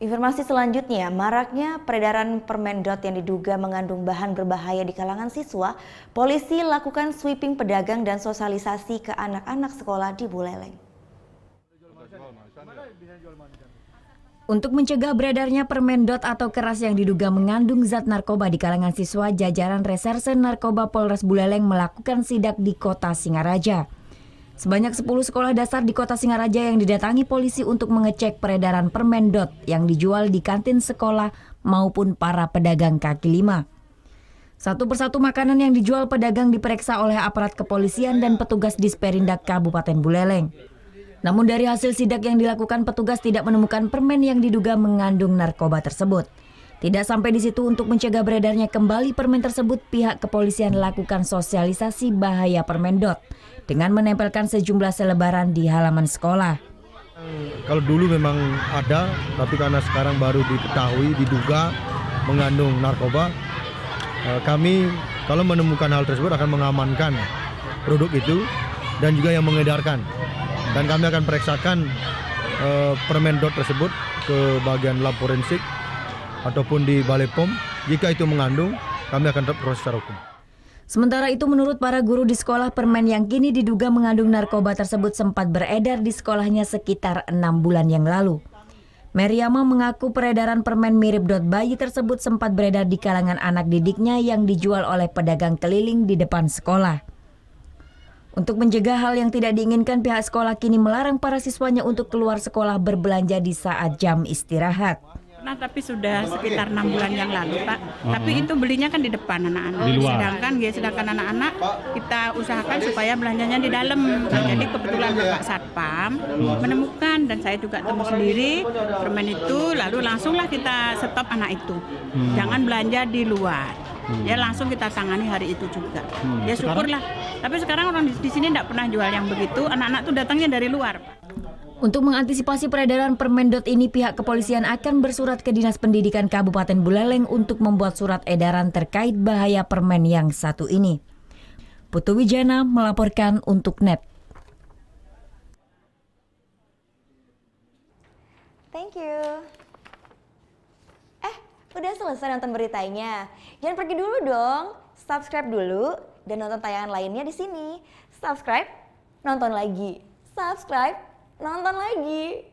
Informasi selanjutnya, maraknya peredaran permen dot yang diduga mengandung bahan berbahaya di kalangan siswa, polisi lakukan sweeping pedagang dan sosialisasi ke anak-anak sekolah di Buleleng. Untuk mencegah beredarnya permen dot atau keras yang diduga mengandung zat narkoba di kalangan siswa, jajaran Reserse Narkoba Polres Buleleng melakukan sidak di Kota Singaraja. Sebanyak 10 sekolah dasar di Kota Singaraja yang didatangi polisi untuk mengecek peredaran permen dot yang dijual di kantin sekolah maupun para pedagang kaki lima. Satu persatu makanan yang dijual pedagang diperiksa oleh aparat kepolisian dan petugas Disperindak Kabupaten Buleleng. Namun dari hasil sidak yang dilakukan, petugas tidak menemukan permen yang diduga mengandung narkoba tersebut. Tidak sampai di situ, untuk mencegah beredarnya kembali permen tersebut, pihak kepolisian lakukan sosialisasi bahaya permen dot dengan menempelkan sejumlah selebaran di halaman sekolah. Kalau dulu memang ada, tapi karena sekarang baru diketahui, diduga mengandung narkoba, kami kalau menemukan hal tersebut akan mengamankan produk itu dan juga yang mengedarkan. Dan kami akan periksakan permen dot tersebut ke bagian lab forensik ataupun di Balai POM. Jika itu mengandung, kami akan proses secara hukum. Sementara itu, menurut para guru di sekolah, permen yang kini diduga mengandung narkoba tersebut sempat beredar di sekolahnya sekitar 6 bulan yang lalu. Meriama mengaku peredaran permen mirip dot bayi tersebut sempat beredar di kalangan anak didiknya yang dijual oleh pedagang keliling di depan sekolah. Untuk mencegah hal yang tidak diinginkan, pihak sekolah kini melarang para siswanya untuk keluar sekolah berbelanja di saat jam istirahat. Nah, tapi sudah sekitar 6 bulan yang lalu, Pak. Tapi itu belinya kan di depan anak-anak. Di luar. Sedangkan anak-anak kita usahakan supaya belanjanya di dalam. Nah, jadi kebetulan Bapak Satpam menemukan, dan saya juga temu sendiri permen itu, lalu langsunglah kita stop anak itu. Jangan belanja di luar. Ya langsung kita tangani hari itu juga. Ya syukurlah. Tapi sekarang orang di sini tidak pernah jual yang begitu. Anak-anak tuh datangnya dari luar, Pak. Untuk mengantisipasi peredaran permen dot ini, pihak kepolisian akan bersurat ke Dinas Pendidikan Kabupaten Buleleng untuk membuat surat edaran terkait bahaya permen yang satu ini. Putu Wijana melaporkan untuk NET. Thank you. Udah selesai nonton beritanya? Jangan pergi dulu dong. Subscribe dulu dan nonton tayangan lainnya di sini. Subscribe, nonton lagi. Subscribe, nonton lagi.